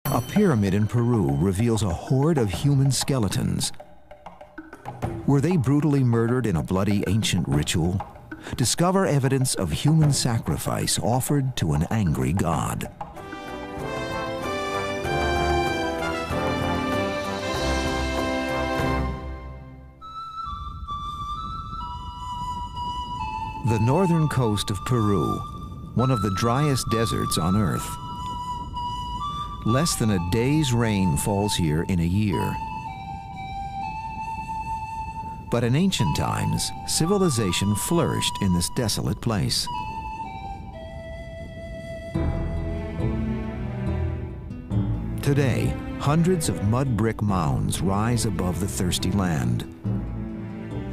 A pyramid in Peru reveals a horde of human skeletons. Were they brutally murdered in a bloody ancient ritual? Discover evidence of human sacrifice offered to an angry god. The northern coast of Peru, one of the driest deserts on Earth. Less than a day's rain falls here in a year. But in ancient times, civilization flourished in this desolate place. Today, hundreds of mud brick mounds rise above the thirsty land.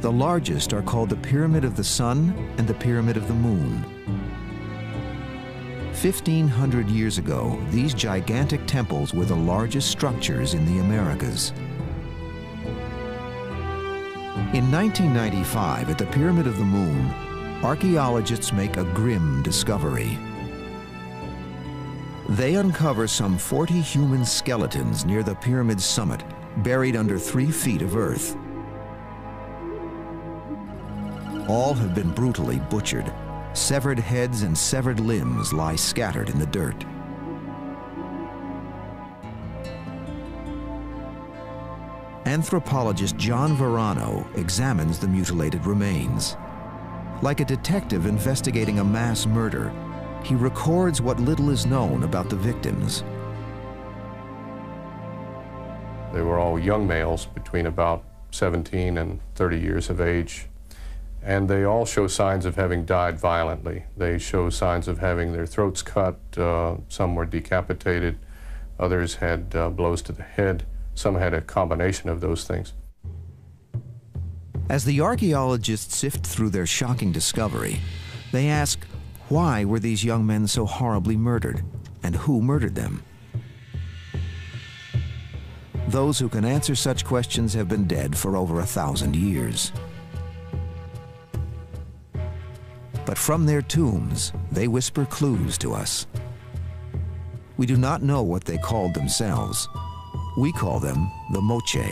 The largest are called the Pyramid of the Sun and the Pyramid of the Moon. 1,500 years ago, these gigantic temples were the largest structures in the Americas. In 1995, at the Pyramid of the Moon, archaeologists make a grim discovery. They uncover some 40 human skeletons near the pyramid's summit, buried under 3 feet of earth. All have been brutally butchered. Severed heads and severed limbs lie scattered in the dirt. Anthropologist John Verano examines the mutilated remains. Like a detective investigating a mass murder, he records what little is known about the victims. They were all young males between about 17 and 30 years of age. And they all show signs of having died violently. They show signs of having their throats cut, some were decapitated, others had blows to the head, some had a combination of those things. As the archaeologists sift through their shocking discovery, they ask, why were these young men so horribly murdered, and who murdered them? Those who can answer such questions have been dead for over 1,000 years. But from their tombs, they whisper clues to us. We do not know what they called themselves. We call them the Moche.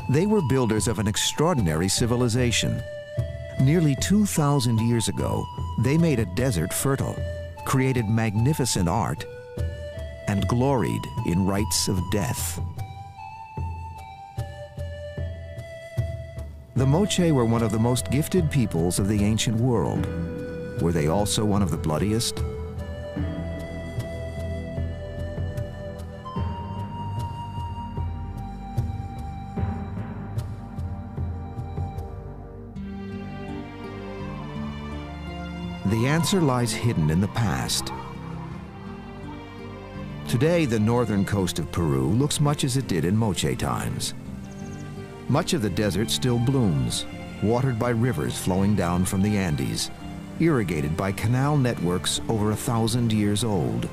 They were builders of an extraordinary civilization. Nearly 2,000 years ago, they made a desert fertile, created magnificent art, and gloried in rites of death. The Moche were one of the most gifted peoples of the ancient world. Were they also one of the bloodiest? The answer lies hidden in the past. Today, the northern coast of Peru looks much as it did in Moche times. Much of the desert still blooms, watered by rivers flowing down from the Andes, irrigated by canal networks over 1,000 years old.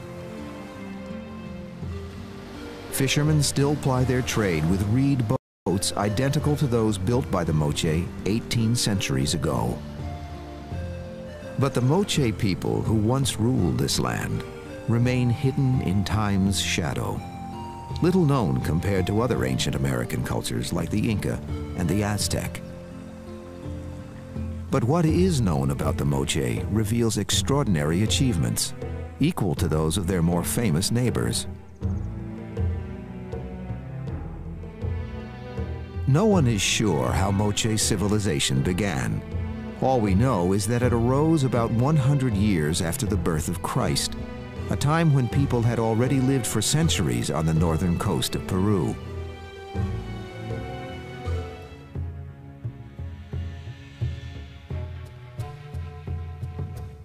Fishermen still ply their trade with reed boats identical to those built by the Moche 18 centuries ago. But the Moche people who once ruled this land remain hidden in time's shadow. Little known compared to other ancient American cultures like the Inca and the Aztec. But what is known about the Moche reveals extraordinary achievements, equal to those of their more famous neighbors. No one is sure how Moche civilization began. All we know is that it arose about 100 years after the birth of Christ, a time when people had already lived for centuries on the northern coast of Peru.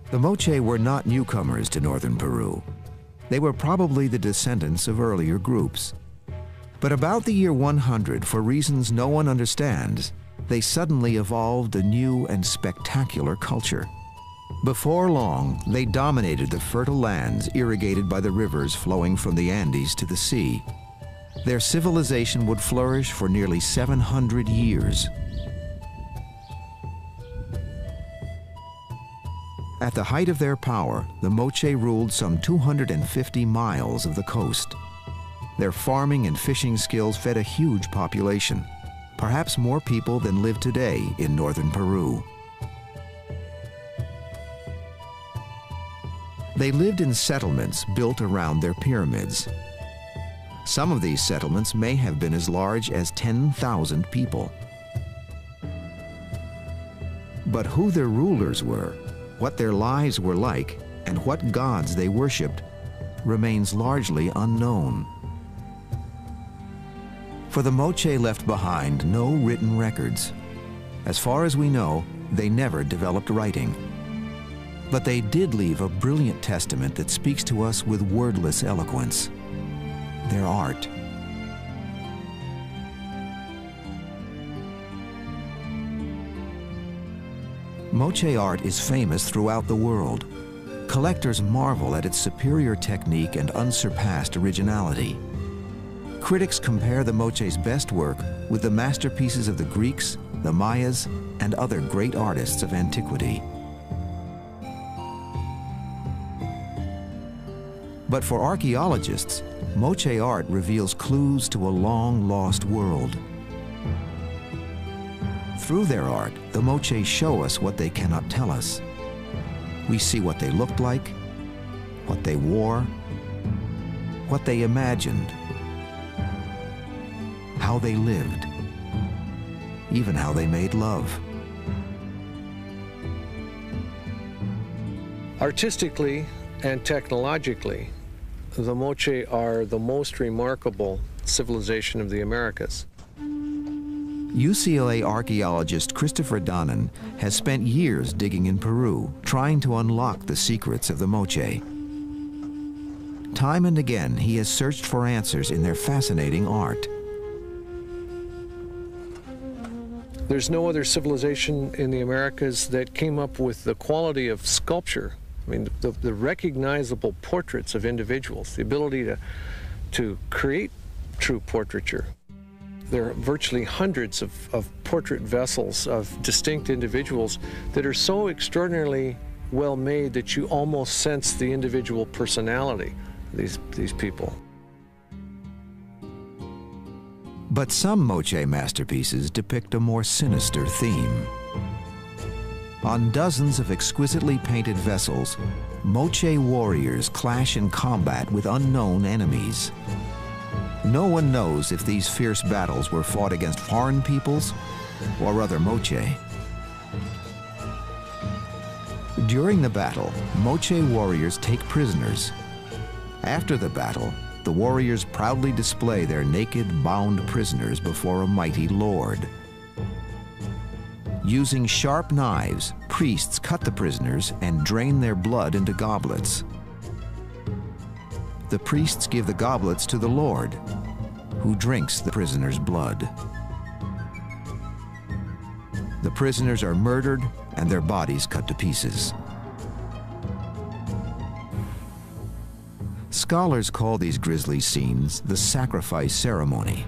The Moche were not newcomers to northern Peru. They were probably the descendants of earlier groups. But about the year 100, for reasons no one understands, they suddenly evolved a new and spectacular culture. Before long, they dominated the fertile lands irrigated by the rivers flowing from the Andes to the sea. Their civilization would flourish for nearly 700 years. At At the height of their power, the Moche ruled some 250 miles of the coast. Their farming and fishing skills fed a huge population, perhaps more people than live today in northern Peru. They lived in settlements built around their pyramids. Some of these settlements may have been as large as 10,000 people. But who their rulers were, what their lives were like, and what gods they worshipped remains largely unknown. For the Moche left behind no written records. As far as we know, they never developed writing. But they did leave a brilliant testament that speaks to us with wordless eloquence: their art. Moche art is famous throughout the world. Collectors marvel at its superior technique and unsurpassed originality. Critics compare the Moche's best work with the masterpieces of the Greeks, the Mayas, and other great artists of antiquity. But for archaeologists, Moche art reveals clues to a long-lost world. Through their art, the Moche show us what they cannot tell us. We see what they looked like, what they wore, what they imagined, how they lived, even how they made love. Artistically and technologically, the Moche are the most remarkable civilization of the Americas. UCLA archaeologist Christopher Donnan has spent years digging in Peru, trying to unlock the secrets of the Moche. Time and again, he has searched for answers in their fascinating art. There's no other civilization in the Americas that came up with the quality of sculpture. I mean, the recognizable portraits of individuals, the ability to create true portraiture. There are virtually hundreds of portrait vessels of distinct individuals that are so extraordinarily well made that you almost sense the individual personality of these people. But some Moche masterpieces depict a more sinister theme. On dozens of exquisitely painted vessels, Moche warriors clash in combat with unknown enemies. No one knows if these fierce battles were fought against foreign peoples or other Moche. During the battle, Moche warriors take prisoners. After the battle, the warriors proudly display their naked, bound prisoners before a mighty lord. Using sharp knives, priests cut the prisoners and drain their blood into goblets. The priests give the goblets to the Lord, who drinks the prisoner's blood. The prisoners are murdered and their bodies cut to pieces. Scholars call these grisly scenes the sacrifice ceremony.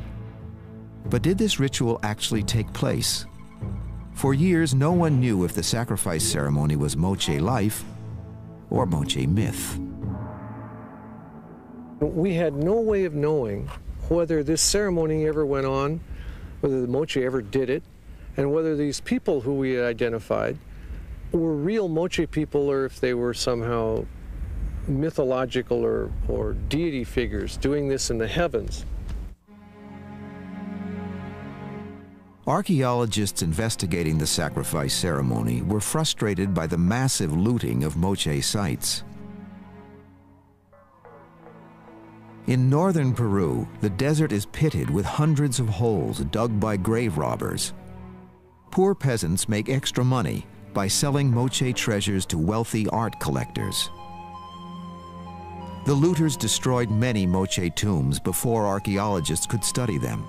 But did this ritual actually take place? For years, no one knew if the sacrifice ceremony was Moche life or Moche myth. We had no way of knowing whether this ceremony ever went on, whether the Moche ever did it, and whether these people who we had identified were real Moche people or if they were somehow mythological or deity figures doing this in the heavens. Archaeologists investigating the sacrifice ceremony were frustrated by the massive looting of Moche sites. In northern Peru, the desert is pitted with hundreds of holes dug by grave robbers. Poor peasants make extra money by selling Moche treasures to wealthy art collectors. The looters destroyed many Moche tombs before archaeologists could study them.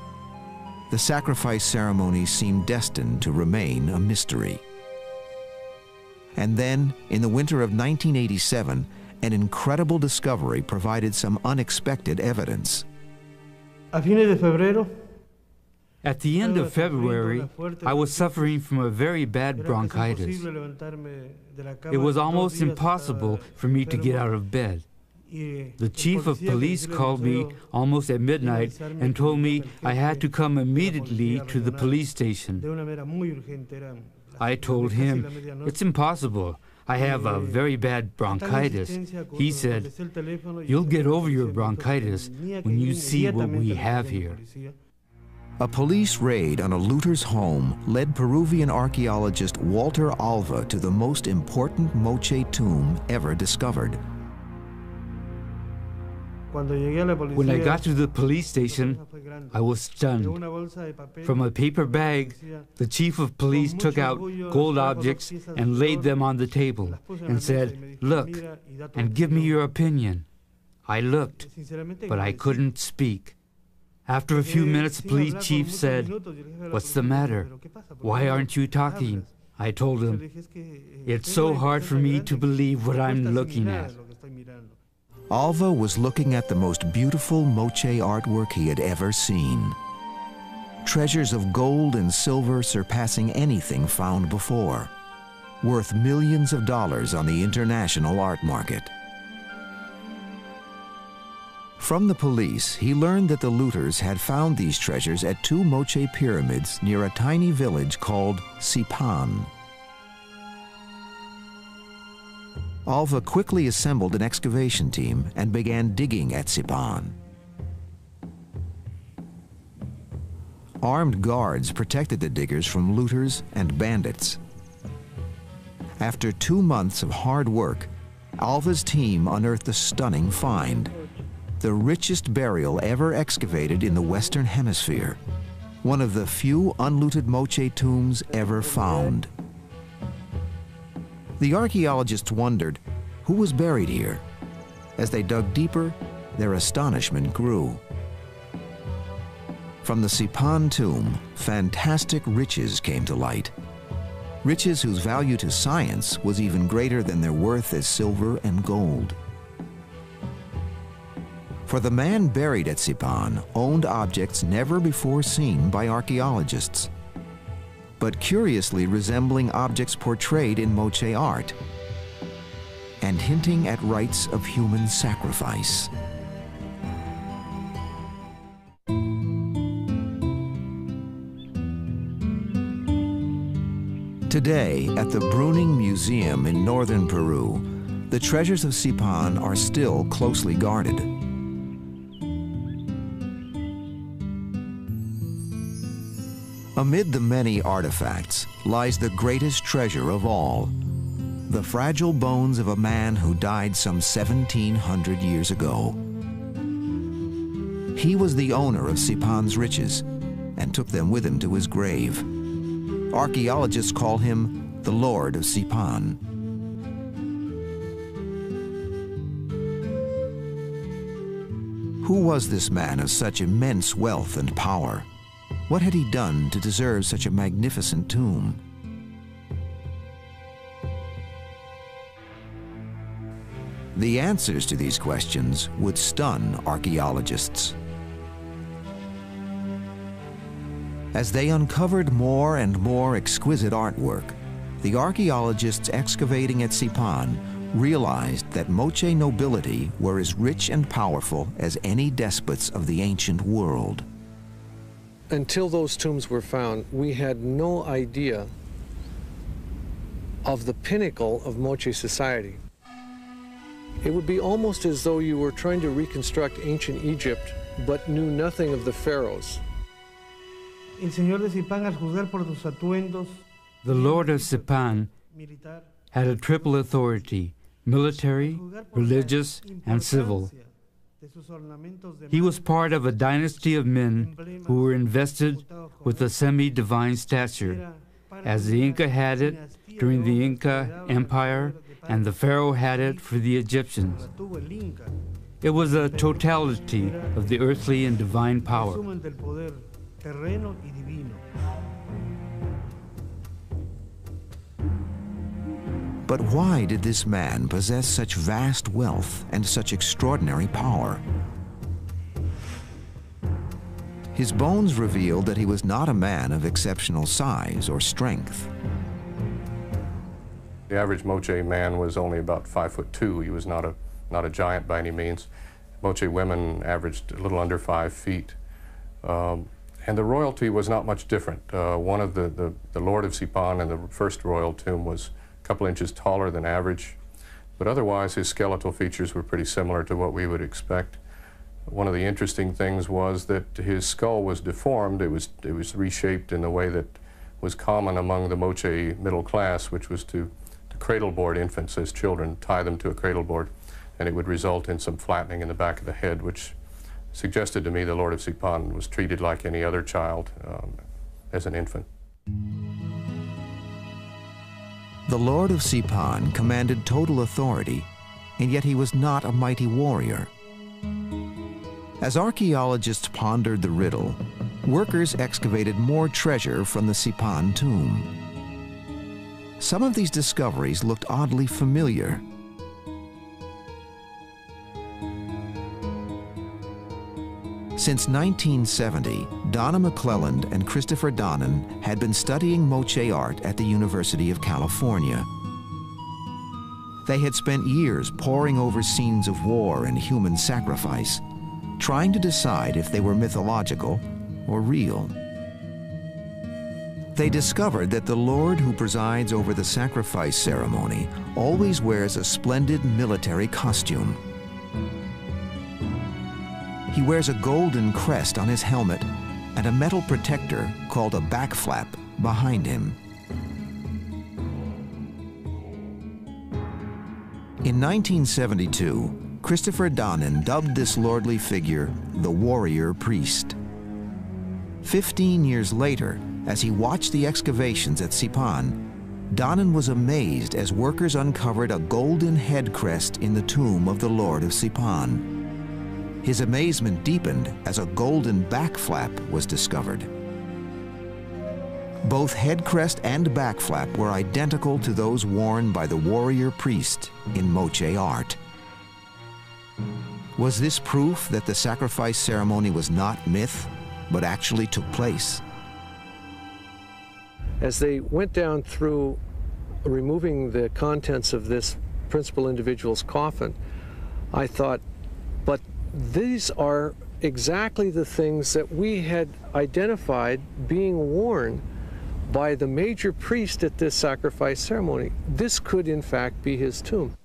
The sacrifice ceremony seemed destined to remain a mystery. And then, in the winter of 1987, an incredible discovery provided some unexpected evidence. A fines de febrero, At the end of February, I was suffering from a very bad bronchitis. It was almost impossible for me to get out of bed. The chief of police called me almost at midnight and told me I had to come immediately to the police station. I told him, "It's impossible. I have a very bad bronchitis." He said, "You'll get over your bronchitis when you see what we have here." A police raid on a looter's home led Peruvian archaeologist Walter Alva to the most important Moche tomb ever discovered. When I got to the police station, I was stunned. From a paper bag, the chief of police took out gold objects and laid them on the table and said, "Look, and give me your opinion." I looked, but I couldn't speak. After a few minutes, the police chief said, "What's the matter? Why aren't you talking?" I told him, "It's so hard for me to believe what I'm looking at." Alva was looking at the most beautiful Moche artwork he had ever seen. Treasures of gold and silver surpassing anything found before, worth millions of dollars on the international art market. From the police, he learned that the looters had found these treasures at two Moche pyramids near a tiny village called Sipan. Alva quickly assembled an excavation team and began digging at Sipan. Armed guards protected the diggers from looters and bandits. After 2 months of hard work, Alva's team unearthed a stunning find: the richest burial ever excavated in the Western Hemisphere, one of the few unlooted Moche tombs ever found. The archaeologists wondered who was buried here. As they dug deeper, their astonishment grew. From the Sipan tomb, fantastic riches came to light. Riches whose value to science was even greater than their worth as silver and gold. For the man buried at Sipan owned objects never before seen by archaeologists, but curiously resembling objects portrayed in Moche art, and hinting at rites of human sacrifice. Today, at the Bruning Museum in northern Peru, the treasures of Sipan are still closely guarded. Amid the many artifacts lies the greatest treasure of all, the fragile bones of a man who died some 1,700 years ago. He was the owner of Sipan's riches and took them with him to his grave. Archaeologists call him the Lord of Sipan. Who was this man of such immense wealth and power? What had he done to deserve such a magnificent tomb? The answers to these questions would stun archaeologists. As they uncovered more and more exquisite artwork, the archaeologists excavating at Sipan realized that Moche nobility were as rich and powerful as any despots of the ancient world. Until those tombs were found, we had no idea of the pinnacle of Moche society. It would be almost as though you were trying to reconstruct ancient Egypt, but knew nothing of the pharaohs. The Lord of Sipan had a triple authority: military, religious, and civil. He was part of a dynasty of men who were invested with a semi-divine stature, as the Inca had it during the Inca Empire and the Pharaoh had it for the Egyptians. It was a totality of the earthly and divine power. But why did this man possess such vast wealth and such extraordinary power? His bones revealed that he was not a man of exceptional size or strength. The average Moche man was only about 5'2". He was not a giant by any means. Moche women averaged a little under 5 feet. And the royalty was not much different. One of the Lord of Sipan in the first royal tomb was a couple inches taller than average, but otherwise his skeletal features were pretty similar to what we would expect. One of the interesting things was that his skull was deformed. It was reshaped in the way that was common among the Moche middle class, which was to cradleboard infants as children, tie them to a cradleboard, and it would result in some flattening in the back of the head, which suggested to me the Lord of Sipan was treated like any other child as an infant. The Lord of Sipan commanded total authority, and yet he was not a mighty warrior. As archaeologists pondered the riddle, workers excavated more treasure from the Sipan tomb. Some of these discoveries looked oddly familiar. Since 1970, Donna McClelland and Christopher Donnan had been studying Moche art at the University of California. They had spent years poring over scenes of war and human sacrifice, trying to decide if they were mythological or real. They discovered that the Lord who presides over the sacrifice ceremony always wears a splendid military costume. He wears a golden crest on his helmet and a metal protector called a backflap behind him. In 1972, Christopher Donnan dubbed this lordly figure the warrior priest. 15 years later, as he watched the excavations at Sipan, Donnan was amazed as workers uncovered a golden head crest in the tomb of the Lord of Sipan. His amazement deepened as a golden backflap was discovered. Both head crest and backflap were identical to those worn by the warrior priest in Moche art. Was this proof that the sacrifice ceremony was not myth, but actually took place? As they went down through removing the contents of this principal individual's coffin, I thought, but these are exactly the things that we had identified being worn by the major priest at this sacrifice ceremony. This could, in fact, be his tomb.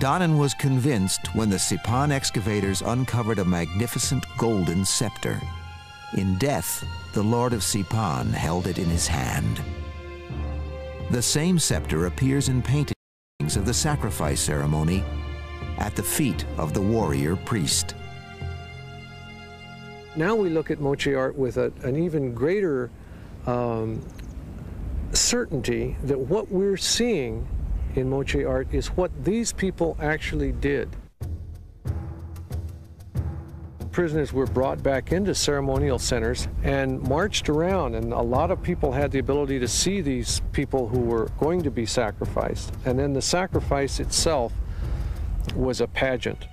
Donnan was convinced when the Sipan excavators uncovered a magnificent golden scepter. In death, the Lord of Sipan held it in his hand. The same scepter appears in paintings of the sacrifice ceremony at the feet of the warrior priest. Now we look at Moche art with an even greater certainty that what we're seeing in Moche art is what these people actually did. Prisoners were brought back into ceremonial centers and marched around, and a lot of people had the ability to see these people who were going to be sacrificed. And then the sacrifice itself was a pageant.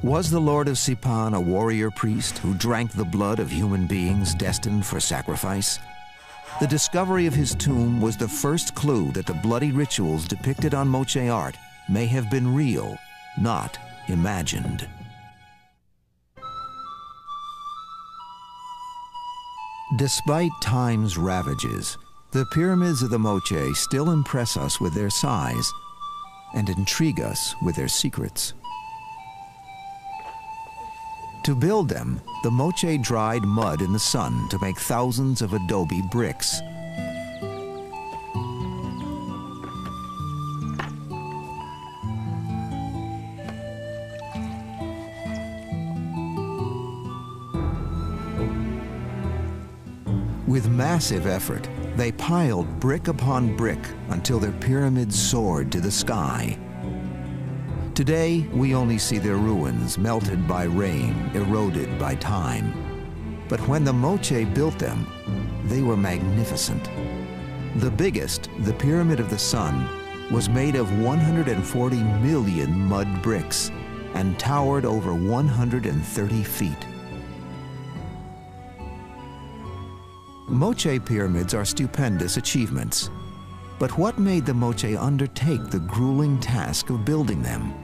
Was the Lord of Sipan a warrior priest who drank the blood of human beings destined for sacrifice? The discovery of his tomb was the first clue that the bloody rituals depicted on Moche art may have been real, not imagined. Despite time's ravages, the pyramids of the Moche still impress us with their size and intrigue us with their secrets. To build them, the Moche dried mud in the sun to make thousands of adobe bricks. With massive effort, they piled brick upon brick until their pyramids soared to the sky. Today, we only see their ruins melted by rain, eroded by time. But when the Moche built them, they were magnificent. The biggest, the Pyramid of the Sun, was made of 140 million mud bricks, and towered over 130 feet. Moche pyramids are stupendous achievements. But what made the Moche undertake the grueling task of building them?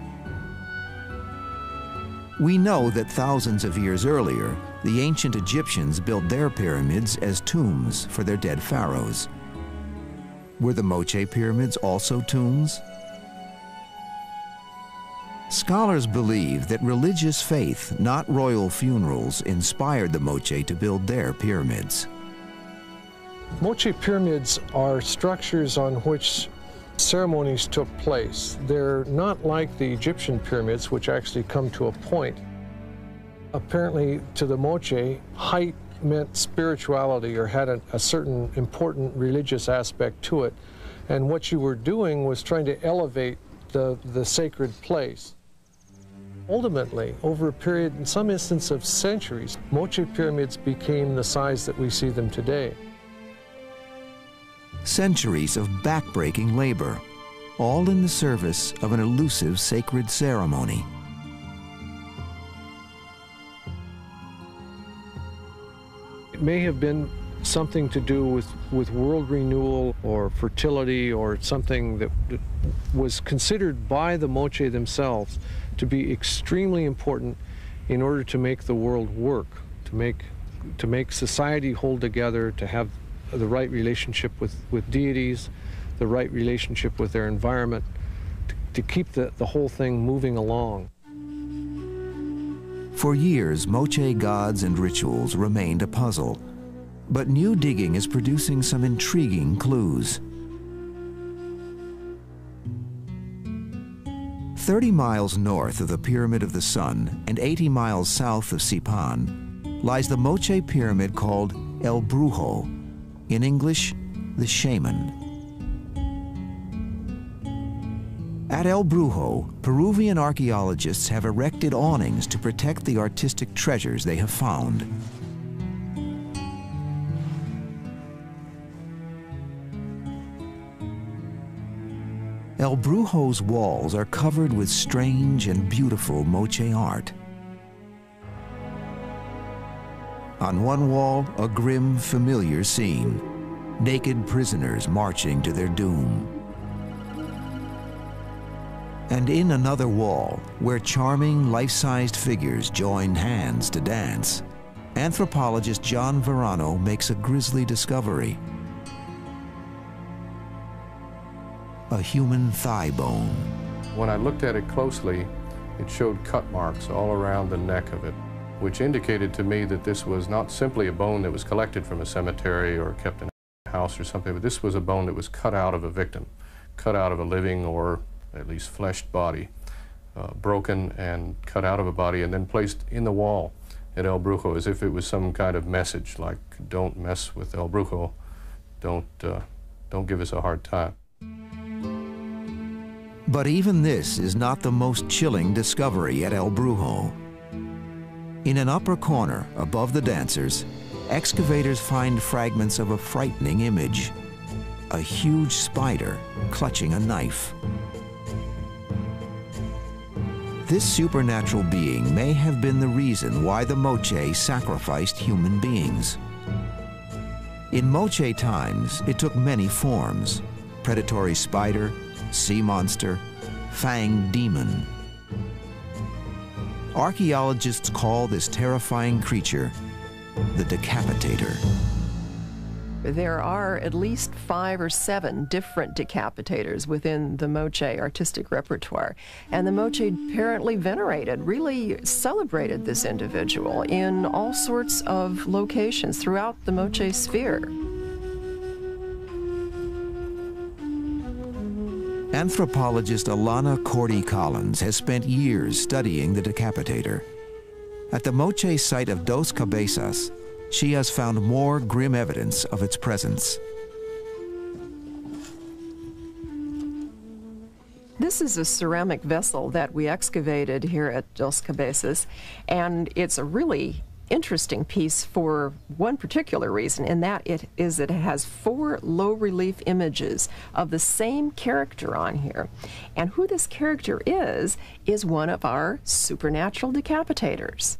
We know that thousands of years earlier, the ancient Egyptians built their pyramids as tombs for their dead pharaohs. Were the Moche pyramids also tombs? Scholars believe that religious faith, not royal funerals, inspired the Moche to build their pyramids. Moche pyramids are structures on which ceremonies took place. They're not like the Egyptian pyramids, which actually come to a point. Apparently, to the Moche, height meant spirituality or had a certain important religious aspect to it. And what you were doing was trying to elevate the sacred place. Ultimately, over a period, in some instances of centuries, Moche pyramids became the size that we see them today. Centuries of backbreaking labor, all in the service of an elusive sacred ceremony. It may have been something to do with world renewal or fertility or something that was considered by the Moche themselves to be extremely important in order to make the world work, to make society hold together, to have the right relationship with deities, the right relationship with their environment, to keep the whole thing moving along. For years, Moche gods and rituals remained a puzzle, but new digging is producing some intriguing clues. 30 miles north of the Pyramid of the Sun and 80 miles south of Sipan lies the Moche pyramid called El Brujo, in English, the Shaman. At El Brujo, Peruvian archaeologists have erected awnings to protect the artistic treasures they have found. El Brujo's walls are covered with strange and beautiful Moche art. On one wall, a grim, familiar scene, naked prisoners marching to their doom. And in another wall, where charming, life-sized figures join hands to dance, anthropologist John Verano makes a grisly discovery. A human thigh bone. When I looked at it closely, it showed cut marks all around the neck of it, which indicated to me that this was not simply a bone that was collected from a cemetery or kept in a house or something, but this was a bone that was cut out of a victim, cut out of a living or at least fleshed body, broken and cut out of a body and then placed in the wall at El Brujo as if it was some kind of message like, don't mess with El Brujo, don't give us a hard time. But even this is not the most chilling discovery at El Brujo. In an upper corner, above the dancers, excavators find fragments of a frightening image. A huge spider clutching a knife. This supernatural being may have been the reason why the Moche sacrificed human beings. In Moche times, it took many forms: predatory spider, sea monster, fanged demon. Archaeologists call this terrifying creature the Decapitator. There are at least 5 or 7 different decapitators within the Moche artistic repertoire. And the Moche apparently venerated, really celebrated this individual in all sorts of locations throughout the Moche sphere. Anthropologist Alana Cordy-Collins has spent years studying the Decapitator. At the Moche site of Dos Cabezas, she has found more grim evidence of its presence. This is a ceramic vessel that we excavated here at Dos Cabezas, and it's a really interesting piece for one particular reason, and that it has 4 low-relief images of the same character on here. And who this character is one of our supernatural decapitators.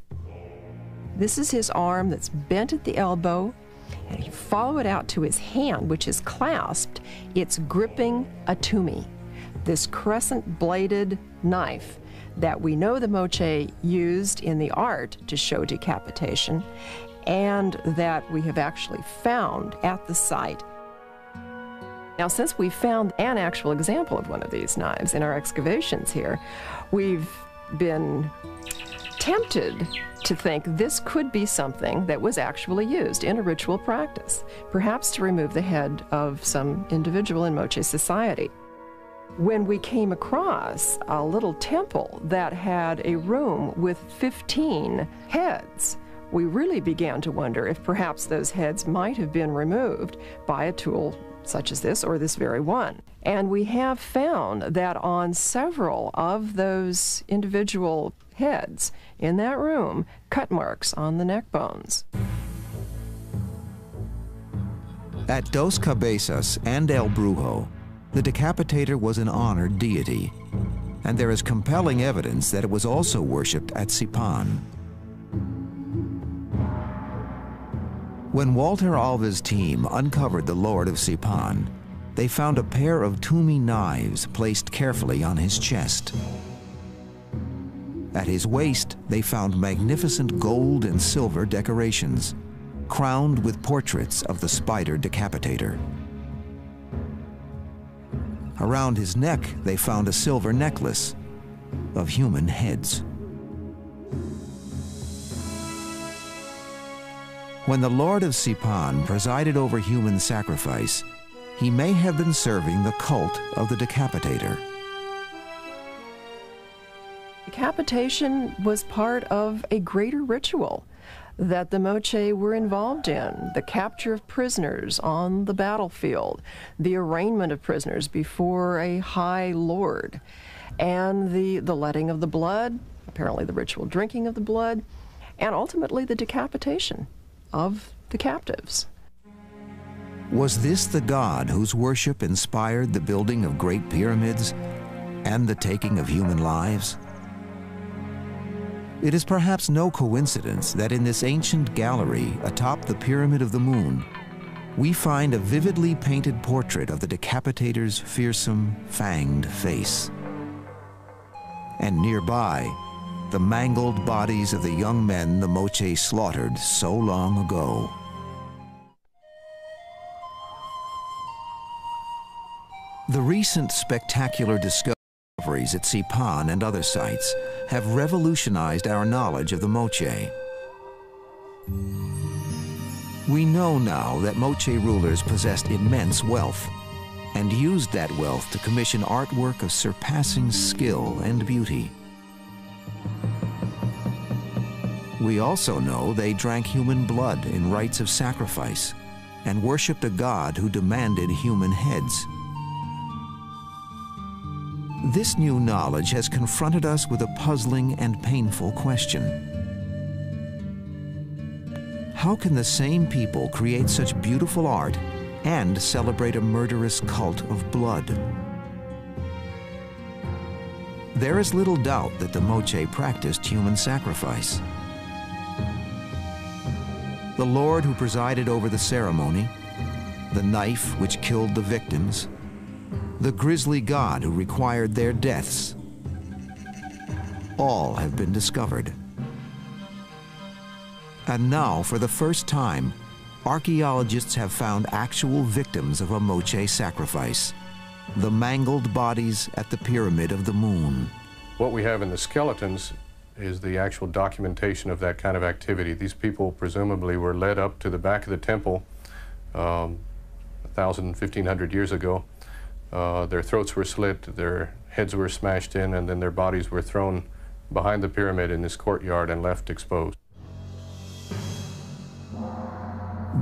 This is his arm that's bent at the elbow, and if you follow it out to his hand, which is clasped, it's gripping a tumi, this crescent-bladed knife that we know the Moche used in the art to show decapitation, and that we have actually found at the site. Now, since we found an actual example of one of these knives in our excavations here, we've been tempted to think this could be something that was actually used in a ritual practice, perhaps to remove the head of some individual in Moche society. When we came across a little temple that had a room with 15 heads, we really began to wonder if perhaps those heads might have been removed by a tool such as this, or this very one. And we have found that on several of those individual heads in that room, cut marks on the neck bones. At Dos Cabezas and El Brujo, the decapitator was an honored deity, and there is compelling evidence that it was also worshipped at Sipan. When Walter Alva's team uncovered the Lord of Sipan, they found a pair of tumi knives placed carefully on his chest. At his waist, they found magnificent gold and silver decorations, crowned with portraits of the spider decapitator. Around his neck, they found a silver necklace of human heads. When the Lord of Sipan presided over human sacrifice, he may have been serving the cult of the decapitator. Decapitation was part of a greater ritual that the Moche were involved in: the capture of prisoners on the battlefield, the arraignment of prisoners before a high lord, and the letting of the blood, apparently the ritual drinking of the blood, and ultimately the decapitation of the captives. Was this the god whose worship inspired the building of great pyramids and the taking of human lives? It is perhaps no coincidence that in this ancient gallery atop the Pyramid of the Moon, we find a vividly painted portrait of the decapitator's fearsome, fanged face. And nearby, the mangled bodies of the young men the Moche slaughtered so long ago. The recent spectacular discoveries at Sipan and other sites have revolutionized our knowledge of the Moche. We know now that Moche rulers possessed immense wealth and used that wealth to commission artwork of surpassing skill and beauty. We also know they drank human blood in rites of sacrifice and worshipped a god who demanded human heads. This new knowledge has confronted us with a puzzling and painful question. How can the same people create such beautiful art and celebrate a murderous cult of blood? There is little doubt that the Moche practiced human sacrifice. The Lord who presided over the ceremony, the knife which killed the victims, the grisly god who required their deaths, all have been discovered. And now, for the first time, archaeologists have found actual victims of a Moche sacrifice, the mangled bodies at the Pyramid of the Moon. What we have in the skeletons is the actual documentation of that kind of activity. These people presumably were led up to the back of the temple 1,000, 1,500 years ago. Their throats were slit, their heads were smashed in, and then their bodies were thrown behind the pyramid in this courtyard and left exposed.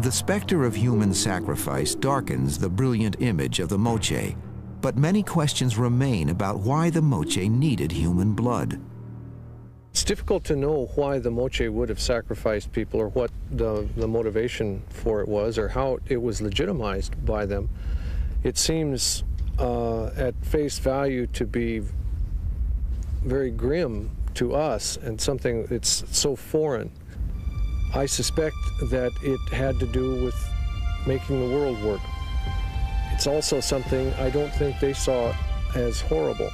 The specter of human sacrifice darkens the brilliant image of the Moche, but many questions remain about why the Moche needed human blood. It's difficult to know why the Moche would have sacrificed people, or what the motivation for it was, or how it was legitimized by them. It seems at face value to be very grim to us, and something that's so foreign. I suspect that it had to do with making the world work. It's also something I don't think they saw as horrible.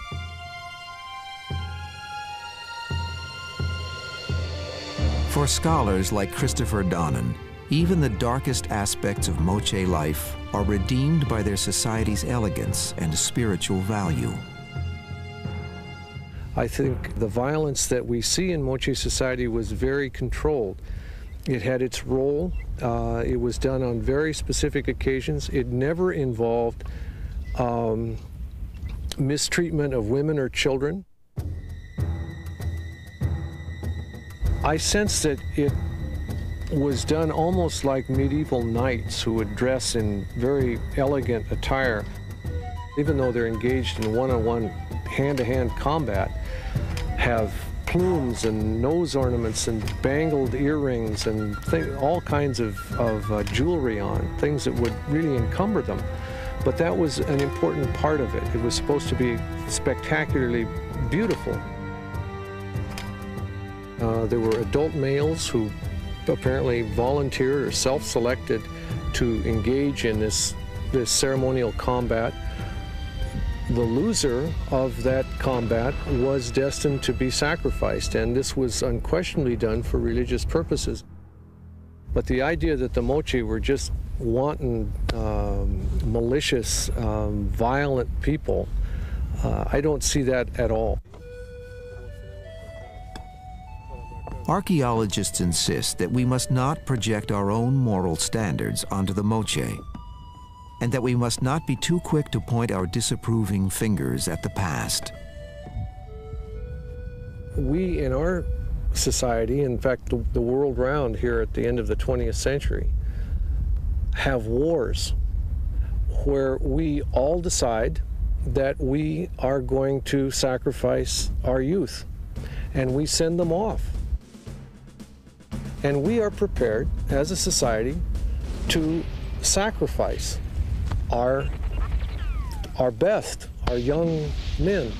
For scholars like Christopher Donnan, even the darkest aspects of Moche life are redeemed by their society's elegance and spiritual value. I think the violence that we see in Moche society was very controlled. It had its role. It was done on very specific occasions. It never involved mistreatment of women or children. I sense that it was done almost like medieval knights who would dress in very elegant attire, even though they're engaged in one-on-one, hand-to-hand combat, have plumes and nose ornaments and bangled earrings and all kinds of jewelry on, things that would really encumber them. But that was an important part of it. It was supposed to be spectacularly beautiful. There were adult males who apparently volunteered or self-selected to engage in this ceremonial combat. The loser of that combat was destined to be sacrificed, and this was unquestionably done for religious purposes. But the idea that the Moche were just wanton, malicious, violent people, I don't see that at all. Archaeologists insist that we must not project our own moral standards onto the Moche, and that we must not be too quick to point our disapproving fingers at the past. We in our society, in fact the world round here at the end of the 20th century, have wars where we all decide that we are going to sacrifice our youth, and we send them off. And we are prepared as a society to sacrifice our best, our young men,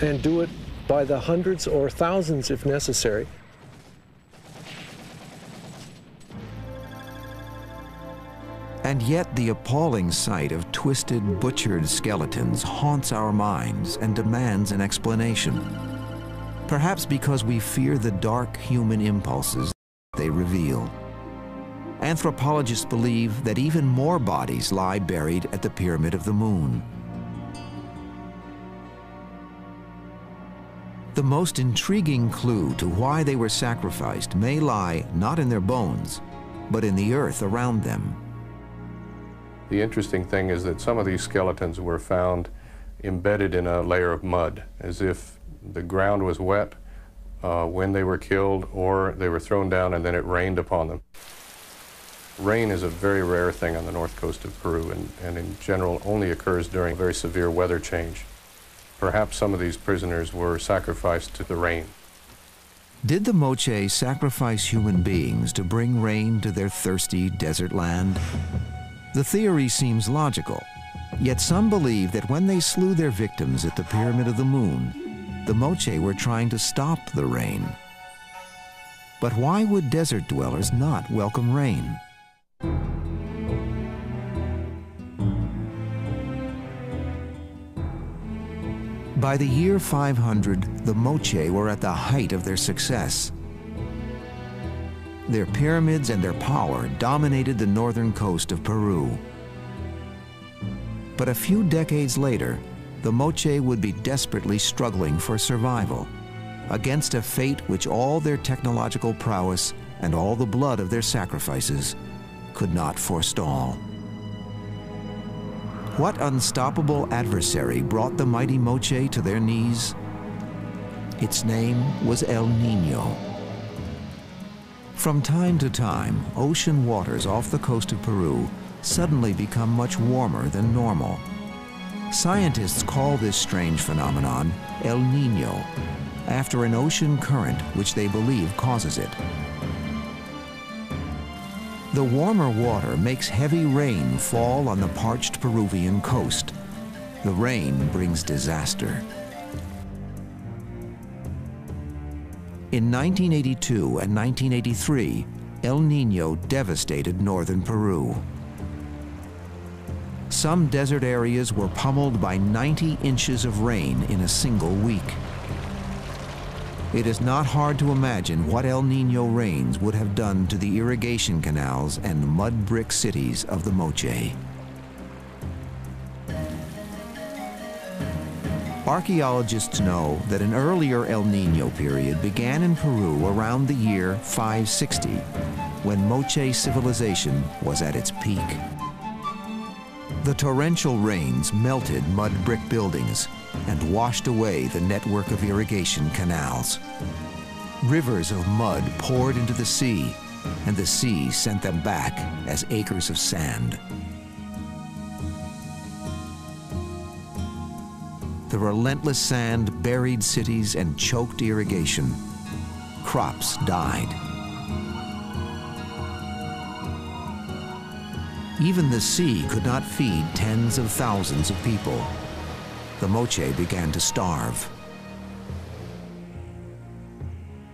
and do it by the hundreds or thousands if necessary. And yet the appalling sight of twisted, butchered skeletons haunts our minds and demands an explanation. Perhaps because we fear the dark human impulses they reveal. Anthropologists believe that even more bodies lie buried at the Pyramid of the Moon. The most intriguing clue to why they were sacrificed may lie not in their bones, but in the earth around them. The interesting thing is that some of these skeletons were found embedded in a layer of mud, as if the ground was wet when they were killed, or they were thrown down and then it rained upon them. Rain is a very rare thing on the north coast of Peru, and in general only occurs during very severe weather change. Perhaps some of these prisoners were sacrificed to the rain. Did the Moche sacrifice human beings to bring rain to their thirsty desert land? The theory seems logical, yet some believe that when they slew their victims at the Pyramid of the Moon, the Moche were trying to stop the rain. But why would desert dwellers not welcome rain? By the year 500, the Moche were at the height of their success. Their pyramids and their power dominated the northern coast of Peru. But a few decades later, the Moche would be desperately struggling for survival against a fate which all their technological prowess and all the blood of their sacrifices could not forestall. What unstoppable adversary brought the mighty Moche to their knees? Its name was El Niño. From time to time, ocean waters off the coast of Peru suddenly become much warmer than normal. Scientists call this strange phenomenon El Niño, after an ocean current which they believe causes it. The warmer water makes heavy rain fall on the parched Peruvian coast. The rain brings disaster. In 1982 and 1983, El Niño devastated northern Peru. Some desert areas were pummeled by 90 inches of rain in a single week. It is not hard to imagine what El Niño rains would have done to the irrigation canals and mud brick cities of the Moche. Archaeologists know that an earlier El Niño period began in Peru around the year 560, when Moche civilization was at its peak. The torrential rains melted mud brick buildings and washed away the network of irrigation canals. Rivers of mud poured into the sea, and the sea sent them back as acres of sand. The relentless sand buried cities and choked irrigation. Crops died. Even the sea could not feed tens of thousands of people. The Moche began to starve.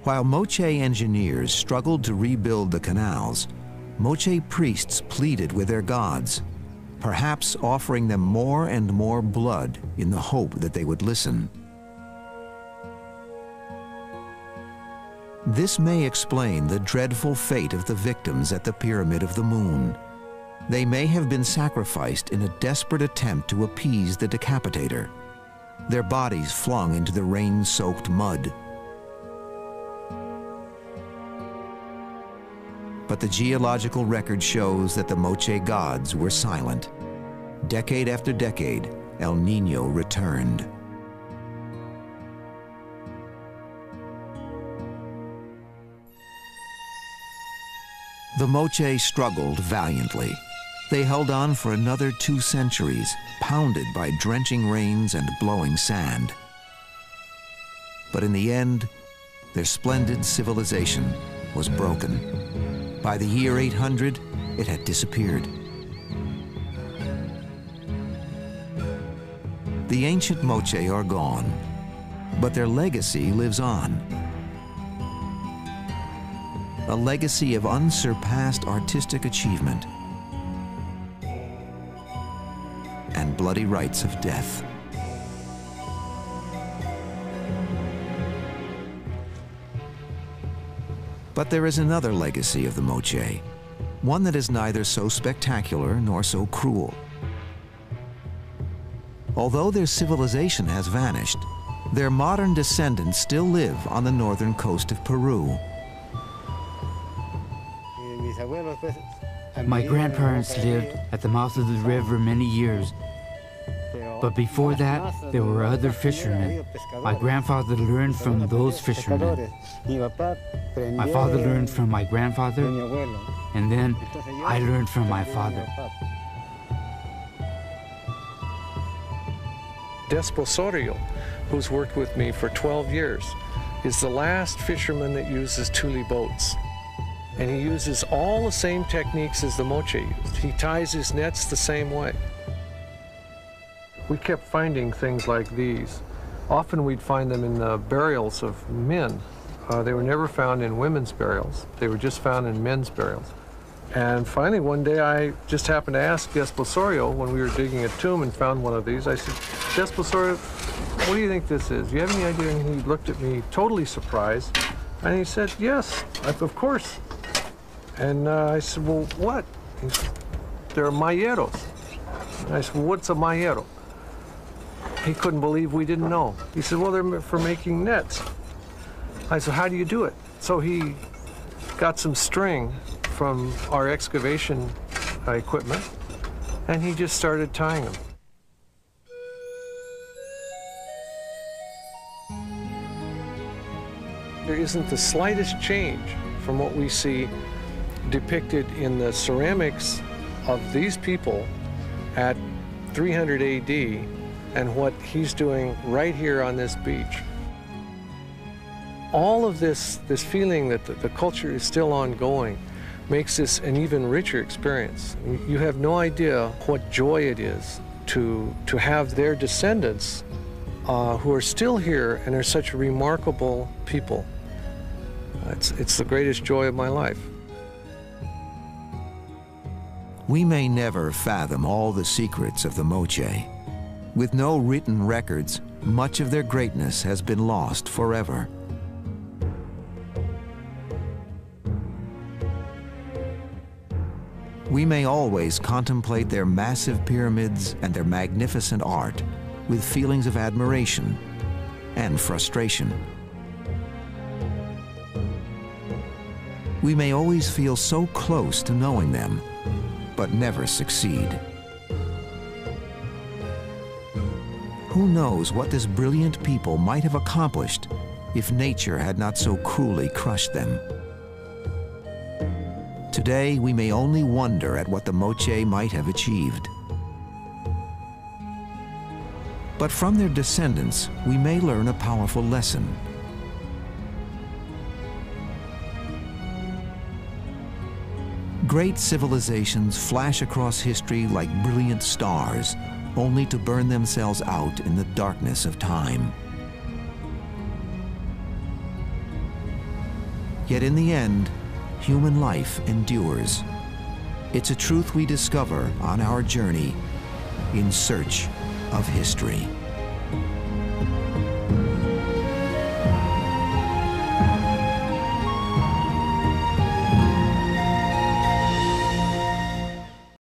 While Moche engineers struggled to rebuild the canals, Moche priests pleaded with their gods, perhaps offering them more and more blood in the hope that they would listen. This may explain the dreadful fate of the victims at the Pyramid of the Moon. They may have been sacrificed in a desperate attempt to appease the decapitator, their bodies flung into the rain-soaked mud. But the geological record shows that the Moche gods were silent. Decade after decade, El Niño returned. The Moche struggled valiantly. They held on for another 2 centuries, pounded by drenching rains and blowing sand. But in the end, their splendid civilization was broken. By the year 800, it had disappeared. The ancient Moche are gone, but their legacy lives on. A legacy of unsurpassed artistic achievement and bloody rites of death. But there is another legacy of the Moche, one that is neither so spectacular nor so cruel. Although their civilization has vanished, their modern descendants still live on the northern coast of Peru. My grandparents lived at the mouth of the river many years, but before that, there were other fishermen. My grandfather learned from those fishermen. My father learned from my grandfather, and then I learned from my father. Desposorio, who's worked with me for 12 years, is the last fisherman that uses tule boats. And he uses all the same techniques as the Moche used. He ties his nets the same way. We kept finding things like these. Often we'd find them in the burials of men. They were never found in women's burials. They were just found in men's burials. And finally, one day, I just happened to ask Desposorio when we were digging a tomb and found one of these. I said, Desposorio, what do you think this is? Do you have any idea? And he looked at me totally surprised. And he said, yes, of course. And I said, well, what? He said, they're mayeros. And I said, well, what's a mayero? He couldn't believe we didn't know. He said, well, they're for making nets. I said, how do you do it? So he got some string from our excavation equipment, and he just started tying them. There isn't the slightest change from what we see depicted in the ceramics of these people at 300 AD and what he's doing right here on this beach. all of this feeling that the culture is still ongoing makes this an even richer experience. You have no idea what joy it is to have their descendants who are still here and are such remarkable people. It's the greatest joy of my life. We may never fathom all the secrets of the Moche. With no written records, much of their greatness has been lost forever. We may always contemplate their massive pyramids and their magnificent art with feelings of admiration and frustration. We may always feel so close to knowing them, but never succeed. Who knows what this brilliant people might have accomplished if nature had not so cruelly crushed them? Today, we may only wonder at what the Moche might have achieved. But from their descendants, we may learn a powerful lesson. Great civilizations flash across history like brilliant stars, only to burn themselves out in the darkness of time. Yet in the end, human life endures. It's a truth we discover on our journey in search of history.